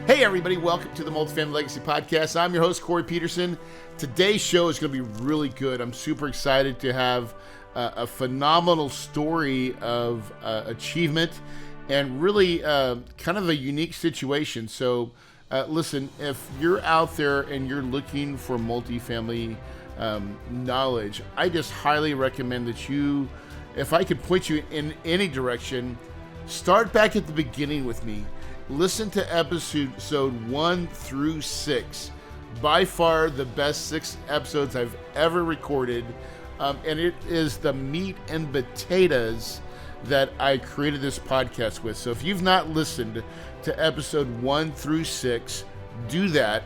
Hey everybody, welcome to the Multifamily Legacy Podcast. I'm your host, Corey Peterson. Today's show is going to be really good. I'm super excited to have a phenomenal story of achievement and really kind of a unique situation. So listen, if you're out there and you're looking for multifamily knowledge, I just highly recommend that you, if I could point you in any direction, start back at the beginning with me. Listen to episode 1 through 6. By far the best 6 episodes I've ever recorded. And it is the meat and potatoes that I created this podcast with. So if you've not listened to episode 1 through 6, do that.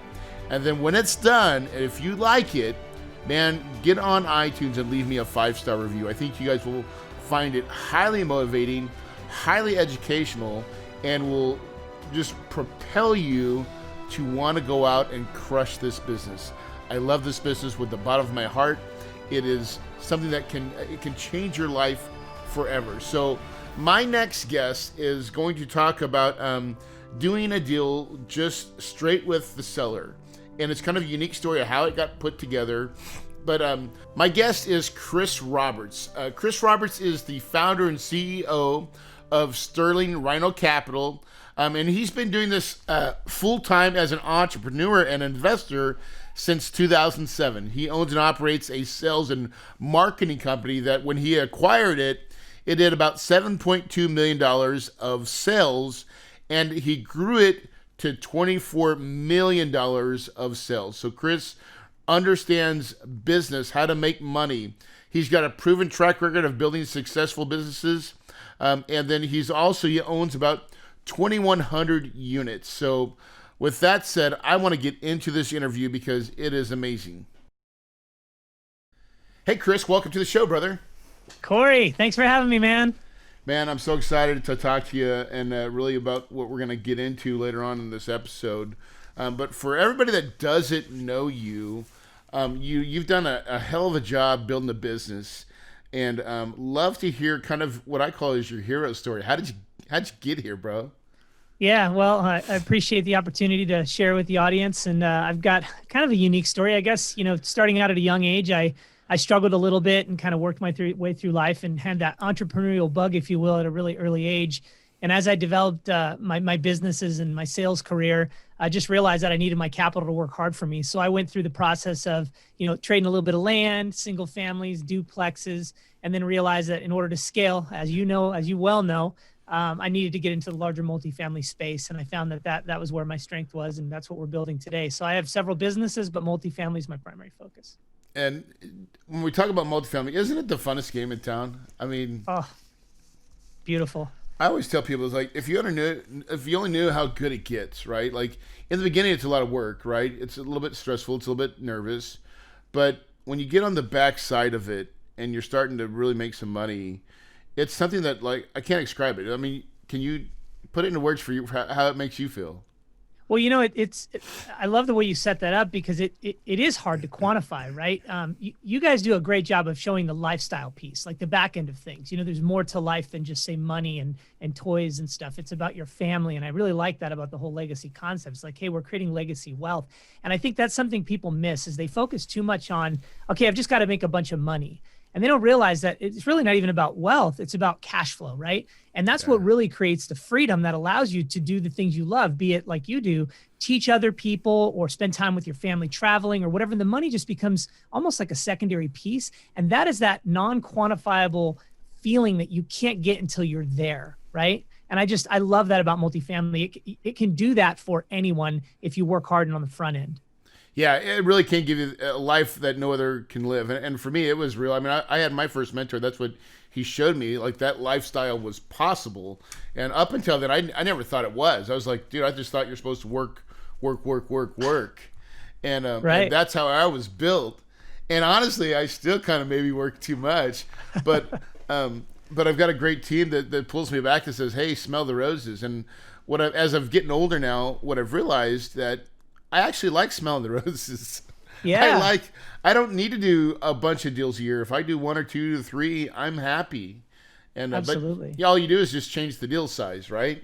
And then when it's done, if you like it, man, get on iTunes and leave me a 5-star review. I think you guys will find it highly motivating, highly educational, and will just propel you to want to go out and crush this business. I love this business with the bottom of my heart. It is something that can change your life forever. So my next guest is going to talk about doing a deal just straight with the seller. And it's kind of a unique story of how it got put together. But my guest is Chris Roberts. Chris Roberts is the founder and CEO of Sterling Rhino Capital. And he's been doing this full-time as an entrepreneur and investor since 2007. He owns and operates a sales and marketing company that when he acquired it, it did about $7.2 million of sales, and he grew it to $24 million of sales. So Chris understands business, how to make money. He's got a proven track record of building successful businesses. And then he owns about 2,100 units. So with that said, I want to get into this interview because it is amazing. Hey, Chris, welcome to the show, brother. Corey, thanks for having me, man. Man, I'm so excited to talk to you and really about what we're going to get into later on in this episode. But for everybody that doesn't know you, you've done a hell of a job building a business, and love to hear kind of what I call is your hero story. How'd you get here, bro? Yeah, well, I appreciate the opportunity to share with the audience. And I've got kind of a unique story, I guess. You know, starting out at a young age, I struggled a little bit and kind of worked my way through life and had that entrepreneurial bug, if you will, at a really early age. And as I developed my businesses and my sales career, I just realized that I needed my capital to work hard for me. So I went through the process of, trading a little bit of land, single families, duplexes, and then realized that in order to scale, as you well know, I needed to get into the larger multifamily space. And I found that was where my strength was. And that's what we're building today. So I have several businesses, but multifamily is my primary focus. And when we talk about multifamily, isn't it the funnest game in town? I mean, oh, beautiful. I always tell people, it's like, if you only knew how good it gets, right? Like in the beginning, it's a lot of work, right? It's a little bit stressful. It's a little bit nervous, but when you get on the back side of it and you're starting to really make some money, it's something that, like, I can't describe it. I mean, can you put it into words for you, how it makes you feel? Well, I love the way you set that up because it is hard to quantify, right? You guys do a great job of showing the lifestyle piece, like the back end of things. There's more to life than just say money and toys and stuff. It's about your family. And I really like that about the whole legacy concept. It's like, hey, we're creating legacy wealth. And I think that's something people miss is they focus too much on, okay, I've just got to make a bunch of money. And they don't realize that it's really not even about wealth. It's about cash flow, right? And that's what really creates the freedom that allows you to do the things you love, be it like you do, teach other people or spend time with your family traveling or whatever. The money just becomes almost like a secondary piece. And that is that non-quantifiable feeling that you can't get until you're there, right? And I love that about multifamily. It can do that for anyone if you work hard and on the front end. Yeah, it really can give you a life that no other can live. And for me, it was real. I mean, I had my first mentor. That's what he showed me. Like, that lifestyle was possible. And up until then, I never thought it was. I was like, dude, I just thought you're supposed to work. And, right. And that's how I was built. And honestly, I still kind of maybe work too much. But I've got a great team that pulls me back and says, hey, smell the roses. And as I'm getting older now, what I've realized that I actually like smelling the roses. Yeah. I don't need to do a bunch of deals a year. If I do 1 or 2 or 3, I'm happy. And absolutely. But all you do is just change the deal size, right?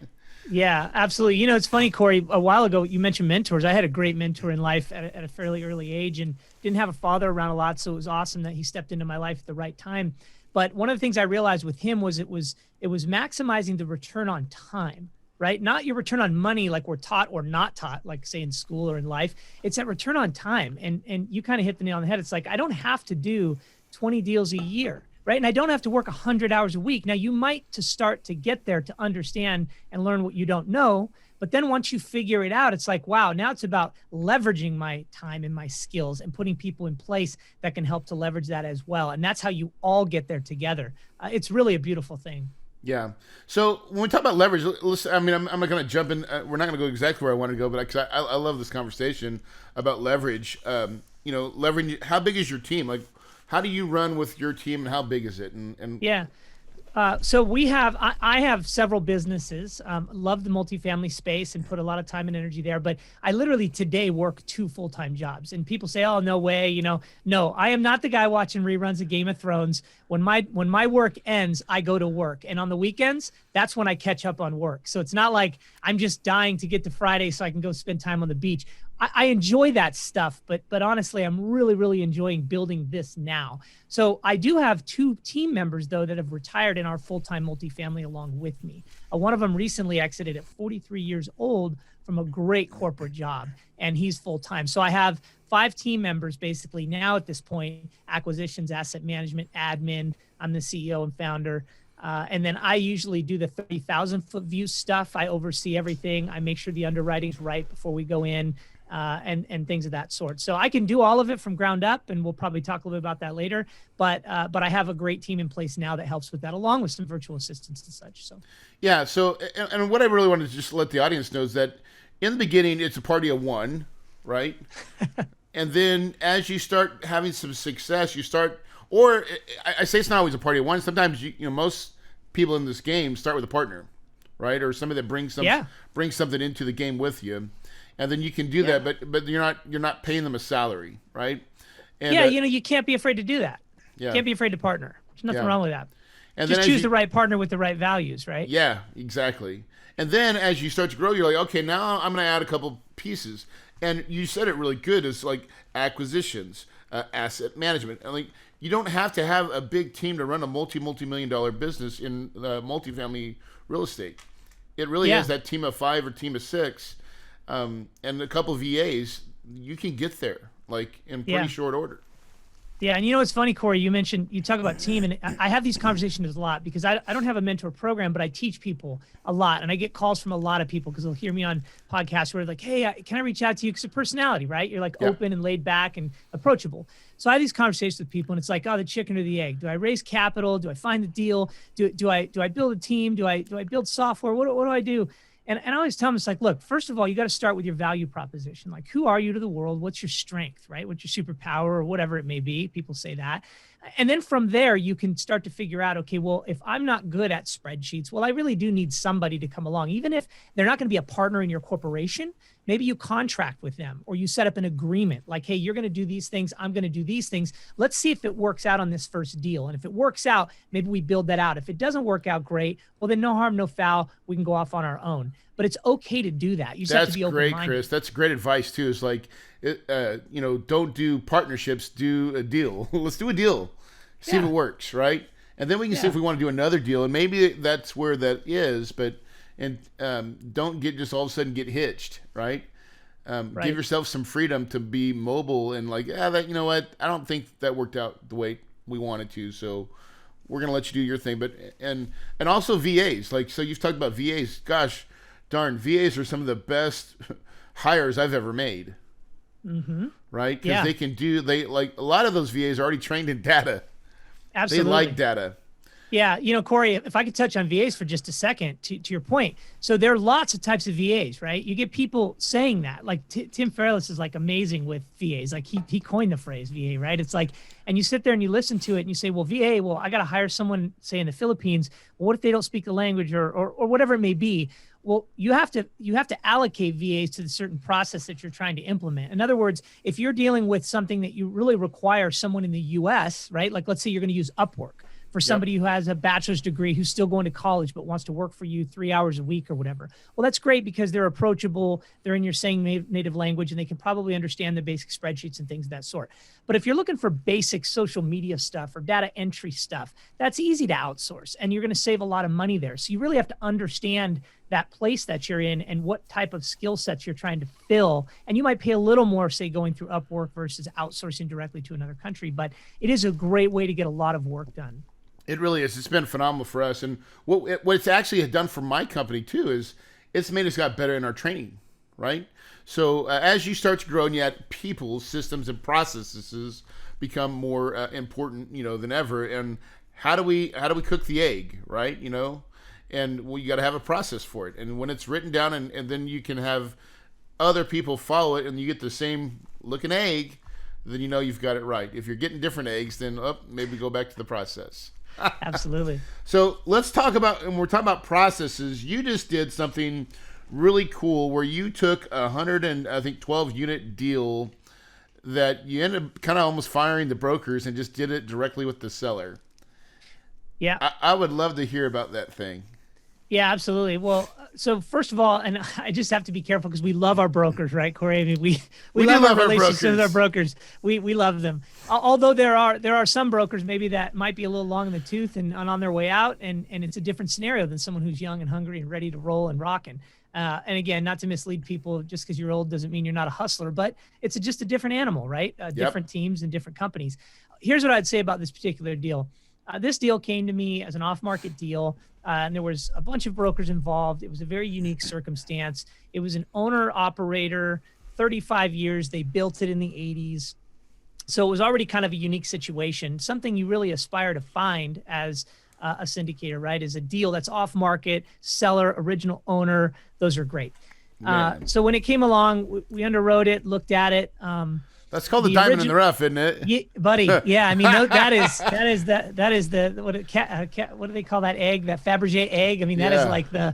Yeah, absolutely. You know, it's funny, Corey, a while ago, you mentioned mentors. I had a great mentor in life at a fairly early age and didn't have a father around a lot. So it was awesome that he stepped into my life at the right time. But one of the things I realized with him was it was maximizing the return on time, right? Not your return on money like we're taught or not taught, like say in school or in life. It's that return on time. And you kind of hit the nail on the head. It's like, I don't have to do 20 deals a year. Right. And I don't have to work 100 hours a week. Now, you might to start to get there to understand and learn what you don't know. But then once you figure it out, it's like, wow, now it's about leveraging my time and my skills and putting people in place that can help to leverage that as well. And that's how you all get there together. It's really a beautiful thing. Yeah. So when we talk about leverage, listen, I mean, I'm not going to jump in. We're not going to go exactly where I want to go, but because I love this conversation about leverage. Leverage. How big is your team? Like, how do you run with your team, and how big is it? And yeah. So I have several businesses, love the multifamily space and put a lot of time and energy there. But I literally today work 2 full-time jobs, and people say, oh, no way. No, I am not the guy watching reruns of Game of Thrones. When my work ends, I go to work. And on the weekends, that's when I catch up on work. So it's not like I'm just dying to get to Friday so I can go spend time on the beach. I enjoy that stuff, but honestly, I'm really, really enjoying building this now. So I do have 2 team members, though, that have retired in our full-time multifamily along with me. One of them recently exited at 43 years old from a great corporate job, and he's full-time. So I have 5 team members basically now at this point: acquisitions, asset management, admin. I'm the CEO and founder. And then I usually do the 30,000-foot view stuff. I oversee everything. I make sure the underwriting's right before we go in. And things of that sort. So I can do all of it from ground up, and we'll probably talk a little bit about that later. But I have a great team in place now that helps with that, along with some virtual assistants and such. So yeah. So and what I really wanted to just let the audience know is that in the beginning it's a party of one, right? And then as you start having some success, you start. Or I say it's not always a party of one. Sometimes most people in this game start with a partner, right? Or somebody that brings something into the game with you. And then you can do that, but you're not paying them a salary, right? And, you can't be afraid to do that. Yeah. You can't be afraid to partner. There's nothing wrong with that. And just choose the right partner with the right values, right? Yeah, exactly. And then as you start to grow, you're like, okay, now I'm going to add a couple pieces. And you said it really good. It's like acquisitions, asset management. And like, you don't have to have a big team to run a multi-million-dollar business in multifamily real estate. It really is that team of 5 or team of 6. And a couple of VAs, you can get there like in pretty short order. Yeah. And it's funny, Corey, you talk about team, and I have these conversations a lot because I don't have a mentor program, but I teach people a lot. And I get calls from a lot of people because they'll hear me on podcasts where they're like, hey, can I reach out to you? Because of personality, right? You're like open and laid back and approachable. So I have these conversations with people, and it's like, oh, the chicken or the egg. Do I raise capital? Do I find the deal? Do I build a team? Do I build software? What do I do? And I always tell them, it's like, look, first of all, you got to start with your value proposition. Like, who are you to the world? What's your strength, right? What's your superpower or whatever it may be? People say that. And then from there, you can start to figure out, okay, well, if I'm not good at spreadsheets, well, I really do need somebody to come along. Even if they're not going to be a partner in your corporation, maybe you contract with them or you set up an agreement like, hey, you're going to do these things. I'm going to do these things. Let's see if it works out on this first deal. And if it works out, maybe we build that out. If it doesn't work out, great. Well, then no harm, no foul. We can go off on our own. But it's okay to do that. You just have to be open-minded. That's great, Chris. That's great advice too. Is like, don't do partnerships. Do a deal. Let's do a deal. See if it works, right? And then we can see if we want to do another deal. And maybe that's where that is. But don't just all of a sudden get hitched, right? Give yourself some freedom to be mobile and like, you know what? I don't think that worked out the way we wanted to. So we're gonna let you do your thing. But and also VAs. Like, so you've talked about VAs. Gosh darn, VAs are some of the best hires I've ever made. Mm-hmm. Right? Because they like a lot of those VAs are already trained in data. Absolutely. They like data. Yeah. Corey, if I could touch on VAs for just a second to your point. So there are lots of types of VAs, right? You get people saying that, like Tim Ferriss is like amazing with VAs. Like he coined the phrase VA, right? It's like, and you sit there and you listen to it and you say, well, VA, I got to hire someone, say in the Philippines. Well, what if they don't speak the language or whatever it may be? Well, you have to allocate VAs to the certain process that you're trying to implement. In other words, if you're dealing with something that you really require someone in the US, right? Like let's say you're going to use Upwork. for somebody who has a bachelor's degree, who's still going to college, but wants to work for you 3 hours a week or whatever. Well, that's great because they're approachable. They're in your same native language, and they can probably understand the basic spreadsheets and things of that sort. But if you're looking for basic social media stuff or data entry stuff, that's easy to outsource, and you're going to save a lot of money there. So you really have to understand that place that you're in and what type of skill sets you're trying to fill. And you might pay a little more, say, going through Upwork versus outsourcing directly to another country. But it is a great way to get a lot of work done. It really is. It's been phenomenal for us. And what it's actually done for my company, too, is it's made us got better in our training, right? So as you start to grow and yet people, systems, and processes become more important, than ever. And how do we cook the egg, right? And you got to have a process for it. And when it's written down and then you can have other people follow it and you get the same looking egg, then you've got it right. If you're getting different eggs, then maybe go back to the process. Absolutely. So let's talk about, and we're talking about processes. You just did something really cool where you took 12 unit deal that you ended up kind of almost firing the brokers and just did it directly with the seller. Yeah. I would love to hear about that thing. Yeah, absolutely. Well, so first of all, and I just have to be careful because we love our brokers, right, Corey? I mean, we love our relationships with our brokers. We love them. Although there are some brokers maybe that might be a little long in the tooth and on their way out, and it's a different scenario than someone who's young and hungry and ready to roll and rocking. And again, not to mislead people, just because you're old doesn't mean you're not a hustler, but it's just a different animal, right? Different teams and different companies. Here's what I'd say about this particular deal. This deal came to me as an off-market deal. And there was a bunch of brokers involved. It was a very unique circumstance. It was an owner-operator, 35 years. They built it in the 80s. So it was already kind of a unique situation, something you really aspire to find as a syndicator, right? Is a deal that's off-market, seller, original owner. Those are great. So when it came along, we underwrote it, looked at it. That's called the diamond in the rough, isn't it? Yeah, buddy. Yeah, I mean that is the what do they call that egg? That Fabergé egg. I mean that is like the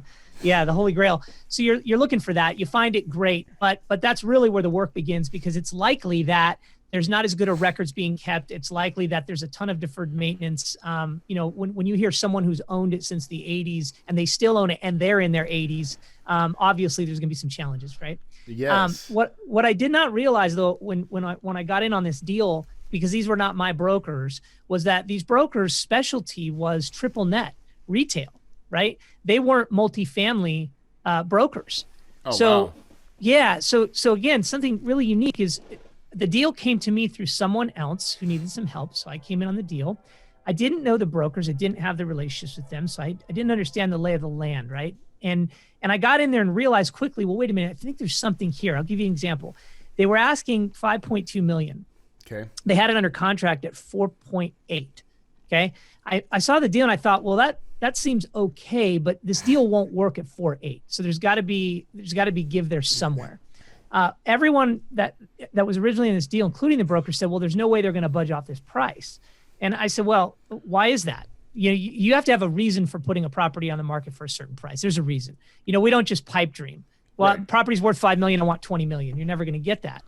Holy Grail. So you're looking for that. You find it great, but that's really where the work begins because it's likely that there's not as good of records being kept. It's likely that there's a ton of deferred maintenance. When you hear someone who's owned it since the 80s and they still own it and they're in their 80s, obviously there's going to be some challenges, right? Yes. What I did not realize though, when I got in on this deal, because these were not my brokers, was that these brokers' specialty was triple net retail, right? They weren't multifamily brokers. Oh, wow. Yeah. So again, something really unique is the deal came to me through someone else who needed some help. So I came in on the deal. I didn't know the brokers. I didn't have the relationships with them. So I didn't understand the lay of the land, right? And I got in there and realized quickly, well, wait a minute, I think there's something here. I'll give you an example. They were asking $5.2 million. Okay. They had it under contract at 4.8. Okay. I saw the deal and I thought, well, that seems okay, but this deal won't work at 4.8. So there's got to be give there somewhere. Everyone that was originally in this deal, including the broker, said, well, there's no way they're going to budge off this price. And I said, well, why is that? You have to have a reason for putting a property on the market for a certain price. There's a reason. We don't just pipe dream. Well, right. Property's worth $5 million. I want $20 million. You're never going to get that.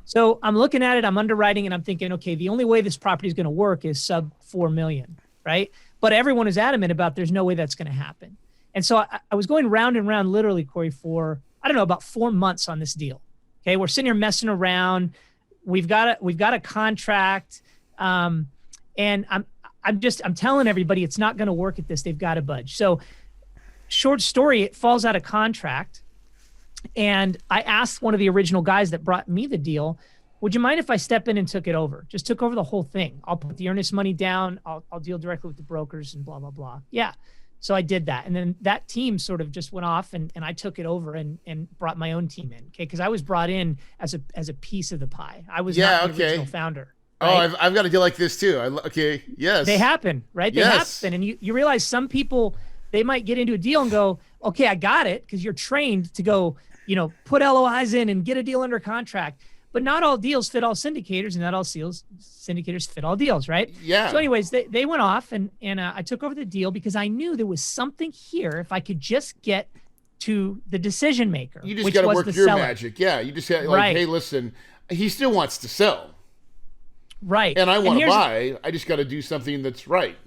So I'm looking at it. I'm underwriting, and I'm thinking, okay, the only way this property is going to work is sub $4 million, right? But everyone is adamant about there's no way that's going to happen. And so I was going round and round, literally, Corey, for about 4 months on this deal. Okay, we're sitting here messing around. We've got a contract, and I'm telling everybody it's not going to work at this. They've got to budge. So short story, it falls out of contract. And I asked one of the original guys that brought me the deal, would you mind if I step in and took it over? Just took over the whole thing. I'll put the earnest money down. I'll deal directly with the brokers and blah, blah, blah. Yeah. So I did that. And then that team sort of just went off and I took it over and brought my own team in. Okay. Cause I was brought in as a piece of the pie. I was not the original founder. Right? Oh, I've got a deal like this too. Okay. Yes. They happen, right? They happen. And you realize some people, they might get into a deal and go, okay, I got it. Cause you're trained to go, put LOIs in and get a deal under contract. But not all deals fit all syndicators, and not all syndicators fit all deals, right? Yeah. So anyways, they went off, and I took over the deal because I knew there was something here if I could just get to the decision maker. You just got to work your magic. Yeah, you just have, hey, listen, he still wants to sell. Right. And I want to buy. I just got to do something that's right.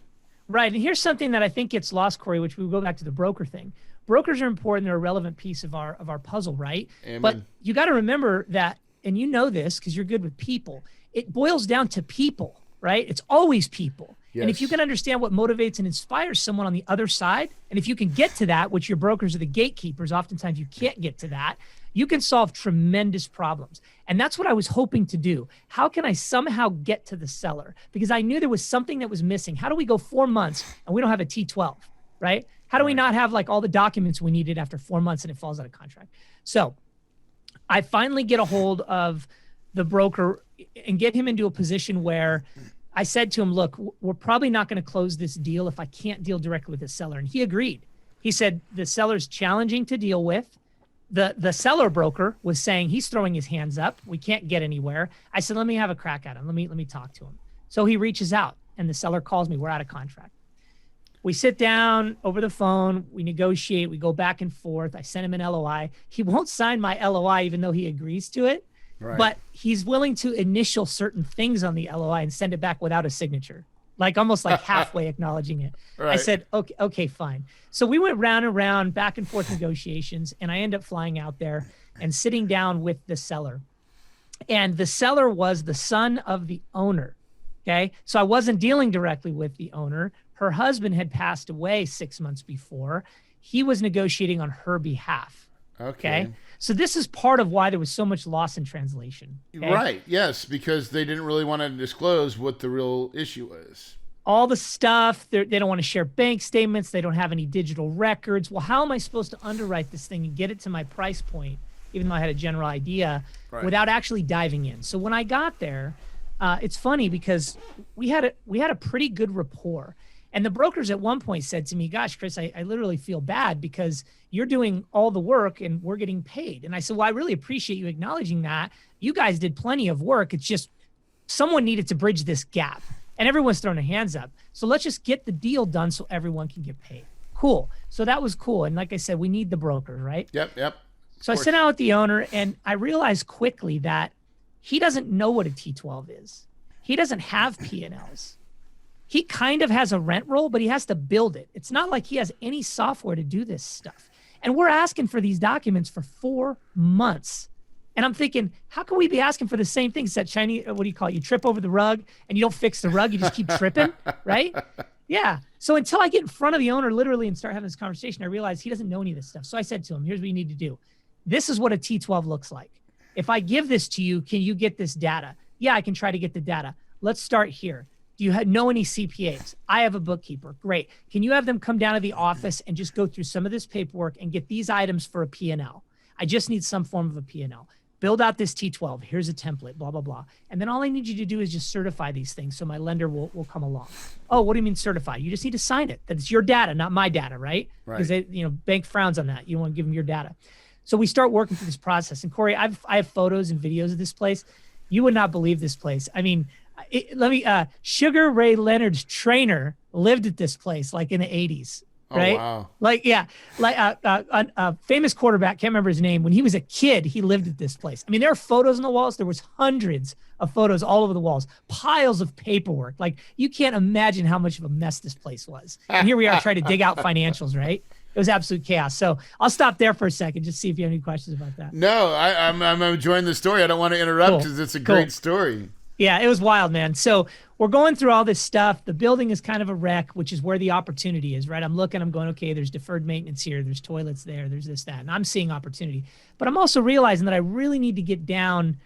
Right. And here's something that I think gets lost, Corey, which we go back to the broker thing. Brokers are important. They're a relevant piece of our puzzle, right? Amen. But you got to remember that, and you know this because you're good with people, it boils down to people, right? It's always people. Yes. And if you can understand what motivates and inspires someone on the other side, and if you can get to that, which your brokers are the gatekeepers, oftentimes you can't get to that, you can solve tremendous problems. And that's what I was hoping to do. How can I somehow get to the seller? Because I knew there was something that was missing. How do we go 4 months and we don't have a T12, right? How do we not have like all the documents we needed after 4 months and it falls out of contract? So I finally get a hold of the broker and get him into a position where I said to him, look, we're probably not going to close this deal if I can't deal directly with the seller. And he agreed. He said, the seller's challenging to deal with. The seller broker was saying he's throwing his hands up. We can't get anywhere. I said, let me have a crack at him. Let me talk to him. So he reaches out and the seller calls me. We're out of contract. We sit down over the phone. We negotiate. We go back and forth. I send him an LOI. He won't sign my LOI even though he agrees to it. Right. But he's willing to initial certain things on the LOI and send it back without a signature, like almost like halfway acknowledging it. Right. I said, okay, fine. So we went round and round, back and forth negotiations, and I ended up flying out there and sitting down with the seller. And the seller was the son of the owner. Okay. So I wasn't dealing directly with the owner. Her husband had passed away 6 months before. He was negotiating on her behalf. Okay. So this is part of why there was so much loss in translation. Okay? Right. Yes, because they didn't really want to disclose what the real issue was. All the stuff, they don't want to share bank statements. They don't have any digital records. Well, how am I supposed to underwrite this thing and get it to my price point, even though I had a general idea, without actually diving in? So when I got there, it's funny because we had a pretty good rapport. And the brokers at one point said to me, gosh, Chris, I literally feel bad because you're doing all the work and we're getting paid. And I said, well, I really appreciate you acknowledging that. You guys did plenty of work. It's just someone needed to bridge this gap and everyone's throwing their hands up. So let's just get the deal done so everyone can get paid. Cool. So that was cool. And like I said, we need the brokers, right? Yep. So I sat down with the owner and I realized quickly that he doesn't know what a T12 is. He doesn't have P&Ls. He kind of has a rent roll, but he has to build it. It's not like he has any software to do this stuff. And we're asking for these documents for 4 months. And I'm thinking, how can we be asking for the same thing? It's that Chinese, what do you call it? You trip over the rug and you don't fix the rug. You just keep tripping, right? Yeah. So until I get in front of the owner literally and start having this conversation, I realized he doesn't know any of this stuff. So I said to him, here's what you need to do. This is what a T12 looks like. If I give this to you, can you get this data? Yeah, I can try to get the data. Let's start here. Do you know any CPAs? I have a bookkeeper. Great. Can you have them come down to the office and just go through some of this paperwork and get these items for a P&L? I just need some form of a P&L. Build out this T12. Here's a template, blah, blah, blah. And then all I need you to do is just certify these things so my lender will come along. Oh, what do you mean certify? You just need to sign it. That it's your data, not my data, right? Because bank frowns on that. You don't want to give them your data. So we start working through this process. And Corey, I have photos and videos of this place. You would not believe this place. I mean, Sugar Ray Leonard's trainer lived at this place like in the 80s, right? Oh, wow. A famous quarterback, can't remember his name. When he was a kid, he lived at this place. I mean, there are photos on the walls. There was hundreds of photos all over the walls, piles of paperwork. Like you can't imagine how much of a mess this place was. And here we are trying to dig out financials, right? It was absolute chaos. So I'll stop there for a second, just see if you have any questions about that. No, I'm enjoying the story. I don't want to interrupt because it's a great story. Yeah, it was wild, man. So we're going through all this stuff. The building is kind of a wreck, which is where the opportunity is, right? I'm looking, I'm going, okay, there's deferred maintenance here. There's toilets there. There's this, that. And I'm seeing opportunity. But I'm also realizing that I really need to get down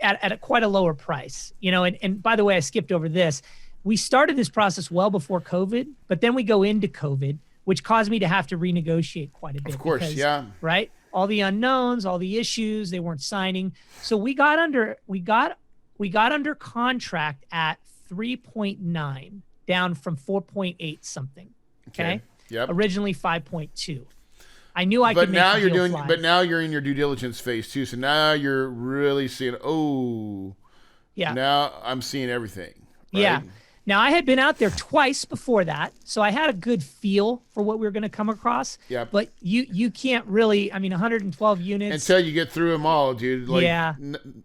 at quite a lower price. And by the way, I skipped over this. We started this process well before COVID, but then we go into COVID, which caused me to have to renegotiate quite a bit. Of course, because, yeah. Right? All the unknowns, all the issues, they weren't signing. So we got under contract at 3.9, down from 4.8 something. Okay. Yep. Originally 5.2. I knew I could make the deal fly. But now you're in your due diligence phase too. So now you're really seeing, now I'm seeing everything. Right? Yeah. Now I had been out there twice before that, so I had a good feel for what we were going to come across. Yeah. But you can't really, 112 units. Until you get through them all, dude.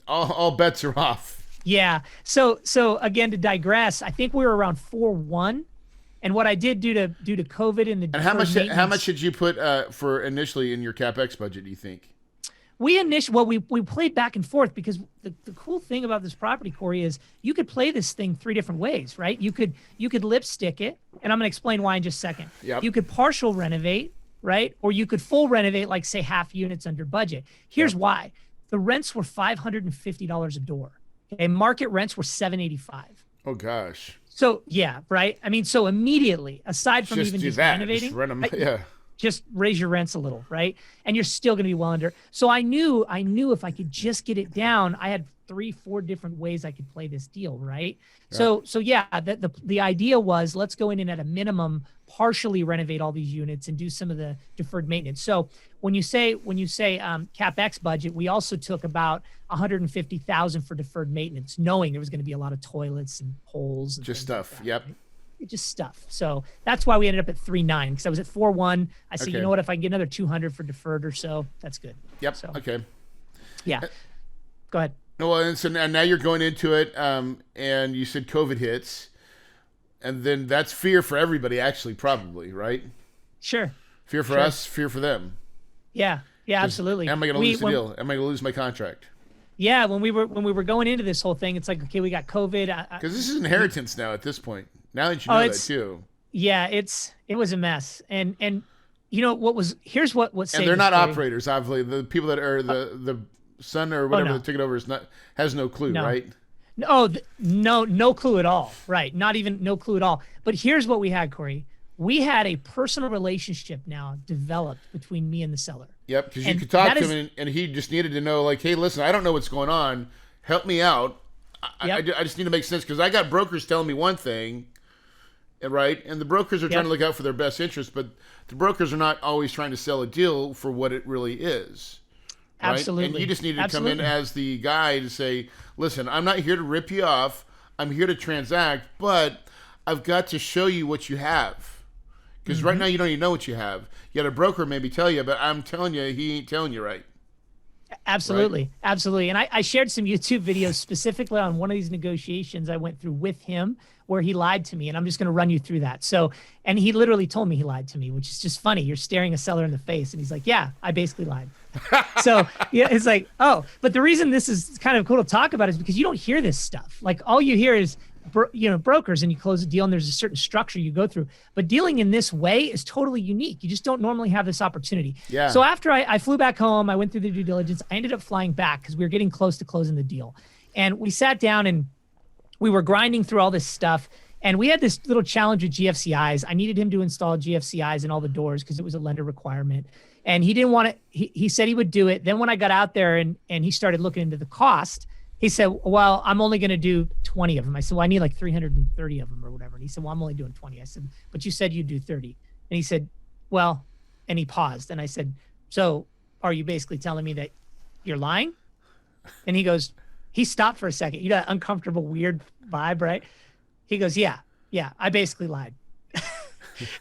All bets are off. Yeah. So again, to digress, I think we were around 4.1 And what I did due to COVID and the And how much did you put for initially in your CapEx budget, do you think? We played back and forth because the cool thing about this property, Corey, is you could play this thing 3 different ways, right? You could lipstick it, and I'm going to explain why in just a second. Yep. You could partial renovate, right? Or you could full renovate, like say half units under budget. Here's why. The rents were $550 a door. Okay, market rents were $785. Oh gosh. So yeah, right. I mean, so immediately, aside from even just renovating, just rent them, yeah. Just raise your rents a little, right? And you're still going to be well under. So I knew if I could just get it down, I had 3-4 different ways I could play this deal, right? Yeah. So yeah, the idea was let's go in and at a minimum partially renovate all these units and do some of the deferred maintenance. So when you say CapEx budget, we also took about $150,000 for deferred maintenance, knowing there was going to be a lot of toilets and holes and just stuff. Like that, yep. Right? Just stuff. So that's why we ended up at 3.9 because I was at 4.1. I said, okay. You know what? If I can get another 200 for deferred or so, that's good. Yep. So, okay. Yeah. Go ahead. Well, and so now you're going into it, and you said COVID hits, and then that's fear for everybody, actually, probably, right? Sure. Fear for us, fear for them. Yeah. Yeah. Absolutely. Am I going to lose the deal? Am I going to lose my contract? Yeah. When we were going into this whole thing, it's like, okay, we got COVID. Because this is inheritance now at this point. Now that you know that too. Yeah, it was a mess. And you know here's what saved and they're not story. operators, obviously. The people that are the son or whatever that took it over has no clue, right? No clue at all. Right. Not even no clue at all. But here's what we had, Corey. We had a personal relationship now developed between me and the seller. Yep, because you could talk to him and he just needed to know, like, hey, listen, I don't know what's going on. Help me out. I just need to make sense because I got brokers telling me one thing, right? And the brokers are trying to look out for their best interest, but the brokers are not always trying to sell a deal for what it really is. Right? Absolutely. And you just need to come in as the guy to say, listen, I'm not here to rip you off. I'm here to transact, but I've got to show you what you have. Because right now you don't even know what you have. Yet a broker maybe tell you, but I'm telling you, he ain't telling you right. Absolutely. Right? Absolutely. And I shared some YouTube videos specifically on one of these negotiations I went through with him where he lied to me. And I'm just going to run you through that. So, and he literally told me he lied to me, which is just funny. You're staring a seller in the face and he's like, yeah, I basically lied. So yeah, it's like, oh, but the reason this is kind of cool to talk about is because you don't hear this stuff. Like all you hear is, brokers, and you close a deal and there's a certain structure you go through, but dealing in this way is totally unique. You just don't normally have this opportunity. Yeah. So after I flew back home, I went through the due diligence. I ended up flying back because we were getting close to closing the deal. And we sat down and we were grinding through all this stuff. And we had this little challenge with GFCIs. I needed him to install GFCIs in all the doors because it was a lender requirement. And he didn't want it. He said he would do it. Then when I got out there and he started looking into the cost, he said, well, I'm only going to do 20 of them. I said, well, I need like 330 of them or whatever. And he said, well, I'm only doing 20. I said, but you said you'd do 30. And he said, well, and he paused. And I said, so are you basically telling me that you're lying? And he stopped for a second. You know that uncomfortable, weird vibe, right? He goes, yeah, I basically lied.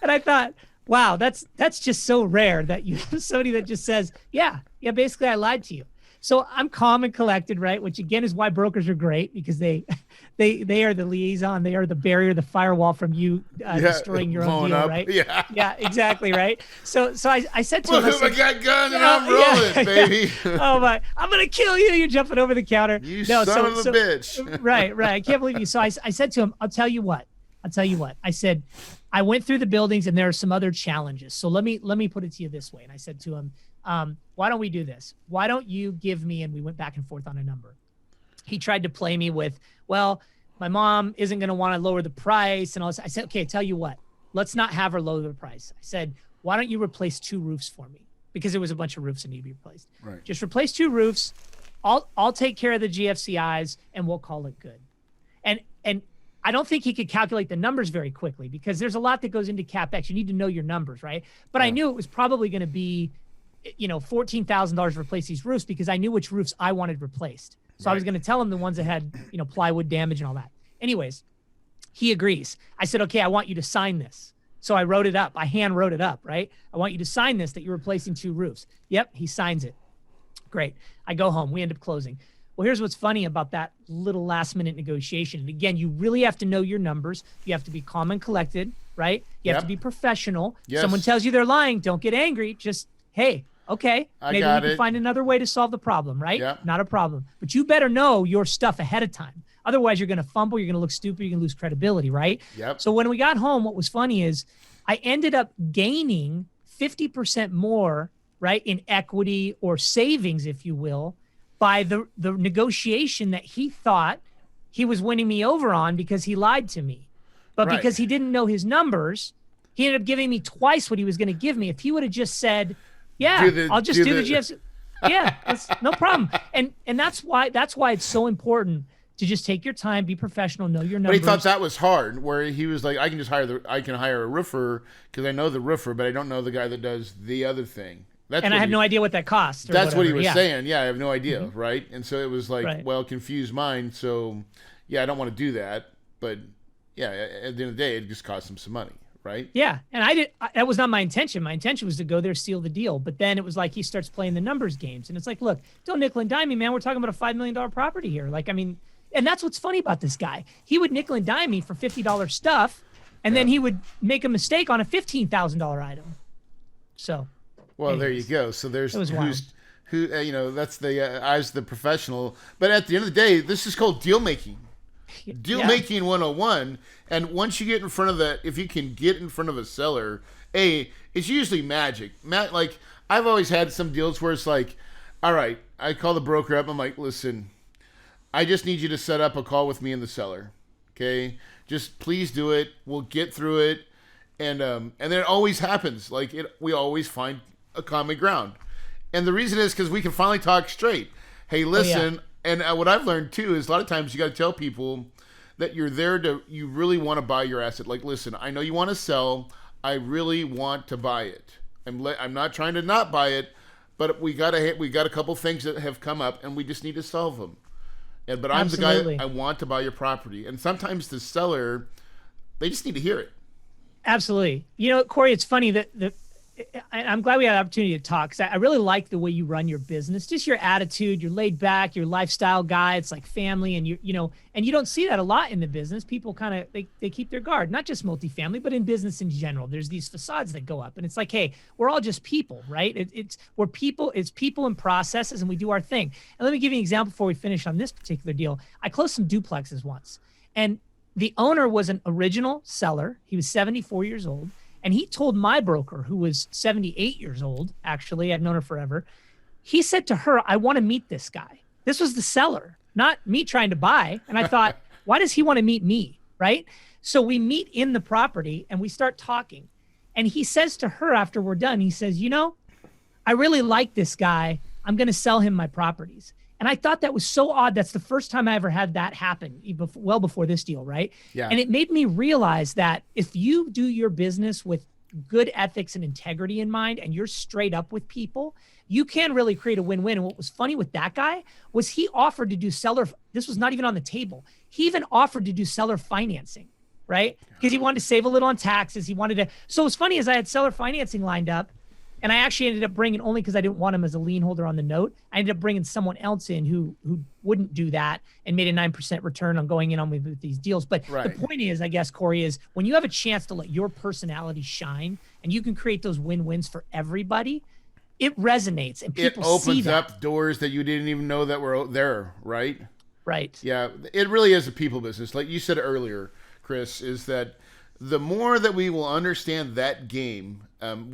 And I thought, wow, that's just so rare that you have somebody that just says, yeah, basically I lied to you. So I'm calm and collected, right? Which again is why brokers are great because they are the liaison, they are the barrier, the firewall from you destroying your own deal, up. right? Yeah, exactly, right. So I said to him, I got gun and I'm rolling, baby. Oh my, I'm gonna kill you! You're jumping over the counter. You son of a bitch. Right. I can't believe you. So I said to him, I'll tell you what. I said, I went through the buildings and there are some other challenges. So let me put it to you this way. And I said to him, why don't we do this? Why don't you give me, and we went back and forth on a number. He tried to play me with, well, my mom isn't going to want to lower the price. And all this. I said, okay, tell you what, let's not have her lower the price. I said, why don't you replace 2 roofs for me? Because there was a bunch of roofs that need to be replaced. Right. Just replace 2 roofs. I'll take care of the GFCIs and we'll call it good. And I don't think he could calculate the numbers very quickly because there's a lot that goes into CapEx. You need to know your numbers, right? But I knew it was probably going to be, $14,000 to replace these roofs because I knew which roofs I wanted replaced. So I was going to tell him the ones that had, plywood damage and all that. Anyways, he agrees. I said, okay, I want you to sign this. So I wrote it up. I hand wrote it up, right? I want you to sign this that you're replacing 2 roofs. Yep, he signs it. Great. I go home. We end up closing. Well, here's what's funny about that little last minute negotiation. And again, you really have to know your numbers. You have to be calm and collected. right? You have to Yep. be professional. Yes. Someone tells you they're lying, don't get angry. Just, hey, okay, I maybe we got can it. find another way to solve the problem, right? Yep. Not a problem. But you better know your stuff ahead of time. Otherwise, you're going to fumble, you're going to look stupid, you're going to lose credibility, right? Yep. So when we got home, what was funny is I ended up gaining 50% more, right, in equity or savings, if you will, by the negotiation that he thought he was winning me over on because he lied to me. But Right. because he didn't know his numbers, he ended up giving me twice what he was going to give me. If he would have just said, yeah, I'll just do the GFC. Yeah, that's no problem. And that's why it's so important to just take your time, be professional, know your numbers. But he thought that was hard, where he was like, I can hire a roofer because I know the roofer, but I don't know the guy that does the other thing. And I have no idea what that costs. That's what he was saying. Yeah, I have no idea, right? And so it was like, Right. well, confused mind. So, yeah, I don't want to do that. But, yeah, at the end of the day, it just cost him some money, right? Yeah, and that was not my intention. My intention was to go there, seal the deal. But then it was like he starts playing the numbers games. And it's like, look, don't nickel and dime me, man. We're talking about a $5 million property here. Like, I mean, and that's what's funny about this guy. He would nickel and dime me for $50 stuff, and then he would make a mistake on a $15,000 item. So... Well, anyways, there you go. So there's wild. that's the eyes of the professional. But at the end of the day, this is called deal making. Deal making 101. And once you get in front of if you can get in front of a seller, it's usually magic. Like, I've always had some deals where it's like, all right, I call the broker up. I'm like, listen, I just need you to set up a call with me and the seller. Okay? Just please do it. We'll get through it. And then it always happens. Like, we always find a common ground. And the reason is because we can finally talk straight. Hey, listen, and what I've learned too is a lot of times you got to tell people that you're there you really want to buy your asset. Like, listen, I know you want to sell. I really want to buy it. I'm not trying to not buy it, but we got a couple things that have come up and we just need to solve them. But I'm Absolutely. the guy, I want to buy your property. And sometimes the seller, they just need to hear it. Absolutely. You know, Corey, it's funny that I'm glad we had the opportunity to talk, because I really like the way you run your business, just your attitude, you're laid back, your lifestyle guy. It's like family, and and you don't see that a lot in the business. People kind of, they keep their guard, not just multifamily, but in business in general. There's these facades that go up, and it's like, hey, we're all just people, right? It's people and processes, and we do our thing. And let me give you an example before we finish on this particular deal. I closed some duplexes once, and the owner was an original seller. He was 74 years old. And he told my broker, who was 78 years old, actually, I've known her forever. He said to her, I want to meet this guy. This was the seller, not me trying to buy. And I thought, why does he want to meet me? Right? So we meet in the property and we start talking. And he says to her after we're done, he says, I really like this guy. I'm going to sell him my properties. And I thought that was so odd. That's the first time I ever had that happen, well before this deal, right? Yeah. And it made me realize that if you do your business with good ethics and integrity in mind, and you're straight up with people, you can really create a win-win. And what was funny with that guy was he offered to do this was not even on the table. He even offered to do seller financing, right? Because he wanted to save a little on taxes. So what's funny is I had seller financing lined up. And I actually ended up bringing, only because I didn't want him as a lien holder on the note, I ended up bringing someone else in who wouldn't do that and made a 9% return on going in on with these deals. But Right. The point is, I guess, Corey, is when you have a chance to let your personality shine and you can create those win-wins for everybody, it resonates and people see It opens that. up doors that you didn't even know that were there, right? Right. Yeah, it really is a people business. Like you said earlier, Chris, is that the more that we will understand that game and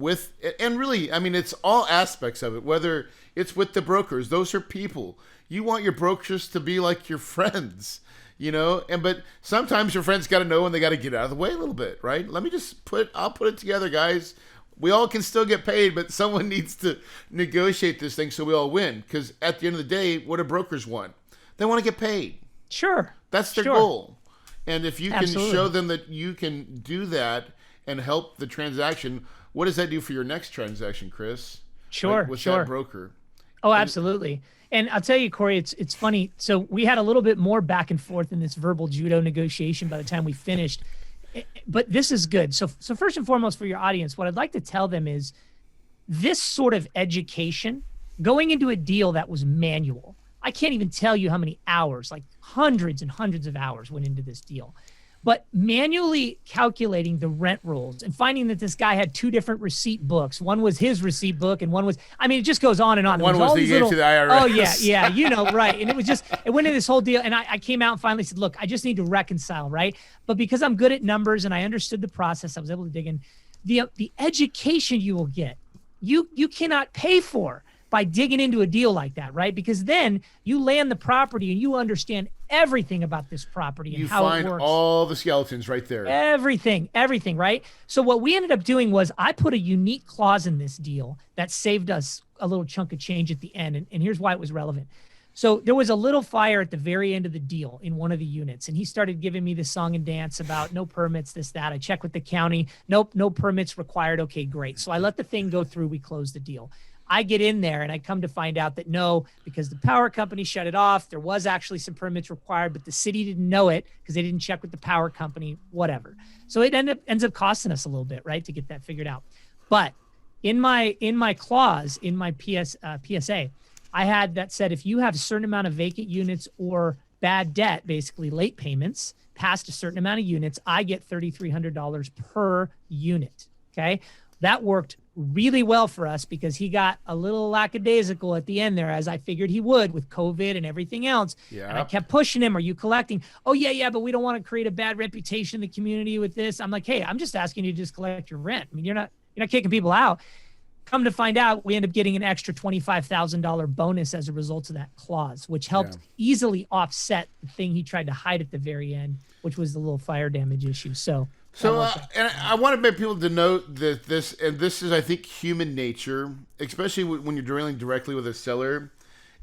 really, I mean, it's all aspects of it, whether it's with the brokers, those are people. You want your brokers to be like your friends, but sometimes your friends got to know and they got to get out of the way a little bit, right? I'll put it together, guys. We all can still get paid, but someone needs to negotiate this thing so we all win. Because at the end of the day, what do brokers want? They want to get paid. Sure. That's their Sure. goal. And if you can Absolutely. show them that you can do that and help the transaction, what does that do for your next transaction, Chris? Sure. With Sure. that broker. Oh, absolutely. And I'll tell you, Corey, it's funny. So we had a little bit more back and forth in this verbal judo negotiation by the time we finished. But this is good. So first and foremost, for your audience, what I'd like to tell them is this sort of education, going into a deal that was manual. I can't even tell you how many hours, like hundreds and hundreds of hours went into this deal. But manually calculating the rent rolls and finding that this guy had 2 different receipt books. One was his receipt book and one was, I mean, it just goes on and on. One was the to the IRS. Oh yeah, right. And it went into this whole deal. And I came out and finally said, look, I just need to reconcile, right? But because I'm good at numbers and I understood the process, I was able to dig in. The education you will get, you cannot pay for by digging into a deal like that, right? Because then you land the property and you understand everything about this property and how it works. You find all the skeletons right there. Everything, right? So what we ended up doing was I put a unique clause in this deal that saved us a little chunk of change at the end. And here's why it was relevant. So there was a little fire at the very end of the deal in one of the units. And he started giving me the song and dance about no permits, this, that. I checked with the county. Nope, no permits required. Okay, great. So I let the thing go through. We closed the deal. I get in there and I come to find out that no, because the power company shut it off. There was actually some permits required, but the city didn't know it because they didn't check with the power company, whatever. So it ends up costing us a little bit, right, to get that figured out. But in my clause, in my PSA, I had that said, if you have a certain amount of vacant units or bad debt, basically late payments, past a certain amount of units, I get $3,300 per unit. Okay. That worked really well for us because he got a little lackadaisical at the end there, as I figured he would with COVID and everything else. Yeah. And I kept pushing him. Are you collecting? Oh yeah, but we don't want to create a bad reputation in the community with this. I'm like, hey, I'm just asking you to just collect your rent. I mean, you're not kicking people out. Come to find out, we end up getting an extra $25,000 bonus as a result of that clause, which helped easily offset the thing he tried to hide at the very end, which was the little fire damage issue. So and I want to make people to note that this is, I think, human nature, especially when you're dealing directly with a seller,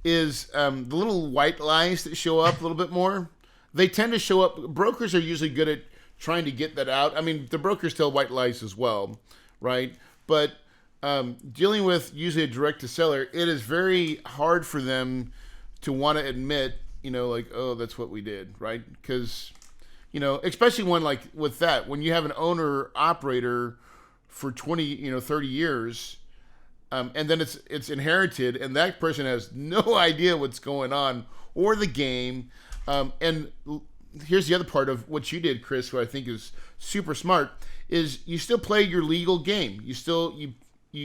is the little white lies that show up a little bit more. They tend to show up. Brokers are usually good at trying to get that out. I mean, the brokers tell white lies as well, right? But dealing with usually a direct to seller, it is very hard for them to want to admit, like, oh, that's what we did, right? Because especially when, like with that, when you have an owner operator for 20, 30 years, and then it's inherited and that person has no idea what's going on or the game. And here's the other part of what you did, Chris, who I think is super smart, is you still play your legal game. You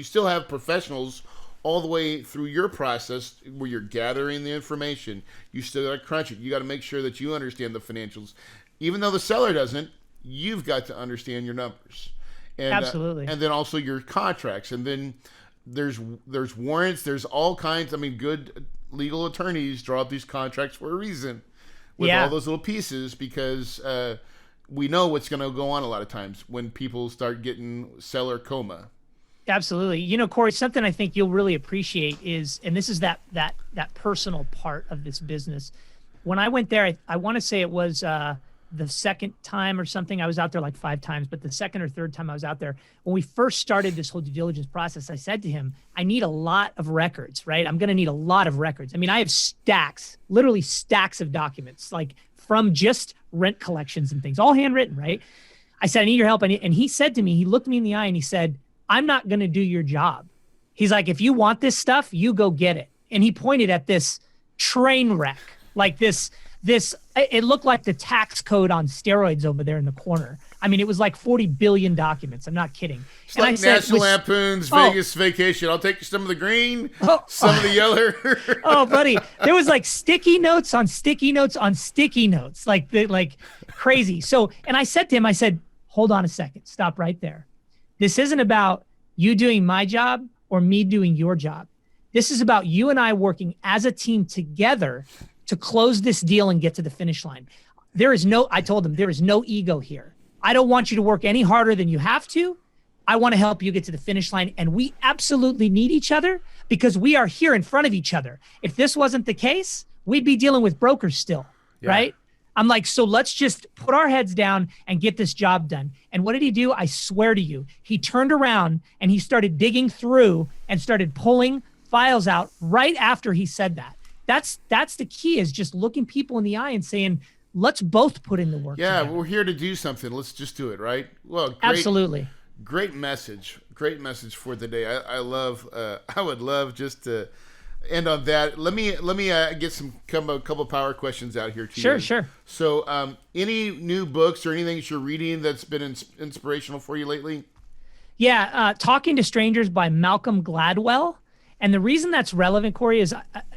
still have professionals all the way through your process where you're gathering the information. You still got to crunch it. You got to make sure that you understand the financials. Even though the seller doesn't, you've got to understand your numbers. And, absolutely. And then also your contracts. And then there's warrants. There's all kinds. I mean, good legal attorneys draw up these contracts for a reason with all those little pieces because we know what's going to go on a lot of times when people start getting seller coma. Absolutely. Corey, something I think you'll really appreciate is, and this is that personal part of this business. When I went there, I want to say it was the second time or something. I was out there like 5 times, but the second or third time I was out there, when we first started this whole due diligence process, I said to him, I need a lot of records, right? I'm going to need a lot of records. I mean, I have literally stacks of documents, like from just rent collections and things, all handwritten, right? I said, I need your help. And he said to me, he looked me in the eye and he said, I'm not going to do your job. He's like, if you want this stuff, you go get it. And he pointed at this train wreck, like this, it looked like the tax code on steroids over there in the corner. I mean, it was like 40 billion documents. I'm not kidding. It's and like National Lampoon's Vegas Vacation. I'll take you some of the green, some of the yellow. Oh, buddy. There was like sticky notes on sticky notes on sticky notes, like crazy. So, and I said to him, I said, hold on a second. Stop right there. This isn't about you doing my job or me doing your job. This is about you and I working as a team together to close this deal and get to the finish line. I told him, there is no ego here. I don't want you to work any harder than you have to. I want to help you get to the finish line. And we absolutely need each other because we are here in front of each other. If this wasn't the case, we'd be dealing with brokers still, right? I'm like, so let's just put our heads down and get this job done. And what did he do? I swear to you, he turned around and he started digging through and started pulling files out right after he said that. That's the key, is just looking people in the eye and saying, let's both put in the work. Yeah, together. We're here to do something. Let's just do it, right? Well, absolutely. Great message. Great message for the day. I would love just to end on that. Let me get a couple of power questions out here to you. Sure. So, any new books or anything that you're reading that's been inspirational for you lately? Yeah, Talking to Strangers by Malcolm Gladwell. And the reason that's relevant, Corey, is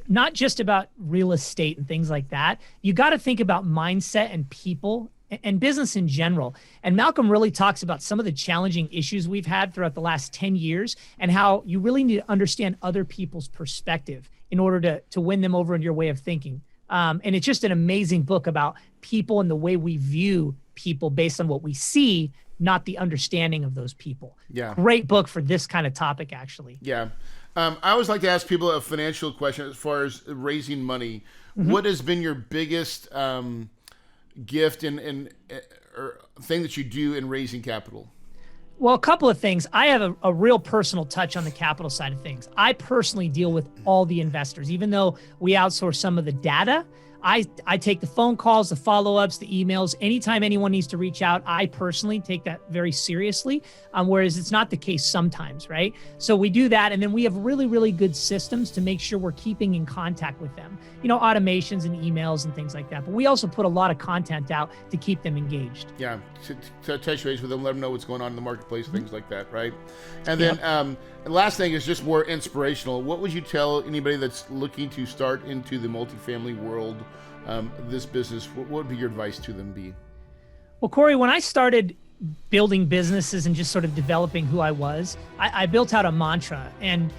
not just about real estate and things like that. You got to think about mindset and people and business in general. And Malcolm really talks about some of the challenging issues we've had throughout the last 10 years and how you really need to understand other people's perspective in order to win them over in your way of thinking. And it's just an amazing book about people and the way we view people based on what we see, not the understanding of those people. Yeah. Great book for this kind of topic, actually. Yeah. I always like to ask people a financial question as far as raising money. Mm-hmm. What has been your biggest gift or thing that you do in raising capital? Well, a couple of things. I have a real personal touch on the capital side of things. I personally deal with all the investors, even though we outsource some of the data. I take the phone calls, the follow-ups, the emails. Anytime anyone needs to reach out, I personally take that very seriously, whereas it's not the case sometimes, right? So we do that, and then we have really, really good systems to make sure we're keeping in contact with them. Automations and emails and things like that. But we also put a lot of content out to keep them engaged. Yeah, to touch base with them, let them know what's going on in the marketplace, things like that, right? And then the last thing is just more inspirational. What would you tell anybody that's looking to start into the multifamily world, this business? What would be your advice to them be? Well, Corey, when I started building businesses and just sort of developing who I was, I built out a mantra. And,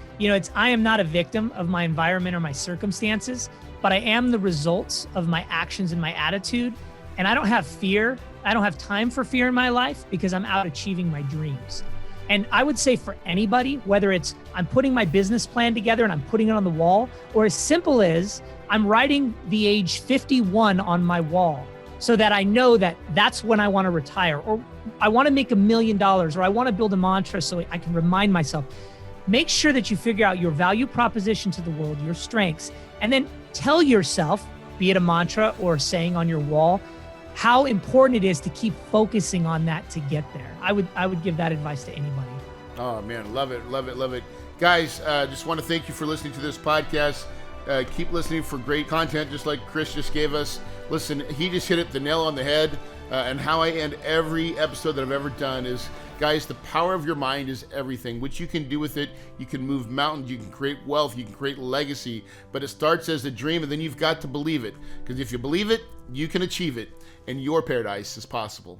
I am not a victim of my environment or my circumstances, but I am the results of my actions and my attitude. And I don't have fear. I don't have time for fear in my life because I'm out achieving my dreams. And I would say for anybody, whether it's I'm putting my business plan together and I'm putting it on the wall, or as simple as I'm writing the age 51 on my wall so that I know that that's when I want to retire, or I want to make $1 million, or I want to build a mantra so I can remind myself. Make sure that you figure out your value proposition to the world, your strengths, and then tell yourself, be it a mantra or a saying on your wall, how important it is to keep focusing on that to get there. I would give that advice to anybody. Oh man, love it. Guys, just want to thank you for listening to this podcast. Keep listening for great content, just like Chris just gave us. Listen, he just hit the nail on the head. And how I end every episode that I've ever done is, guys, the power of your mind is everything. What you can do with it, you can move mountains, you can create wealth, you can create legacy. But it starts as a dream, and then you've got to believe it. Because if you believe it, you can achieve it. And your paradise is possible.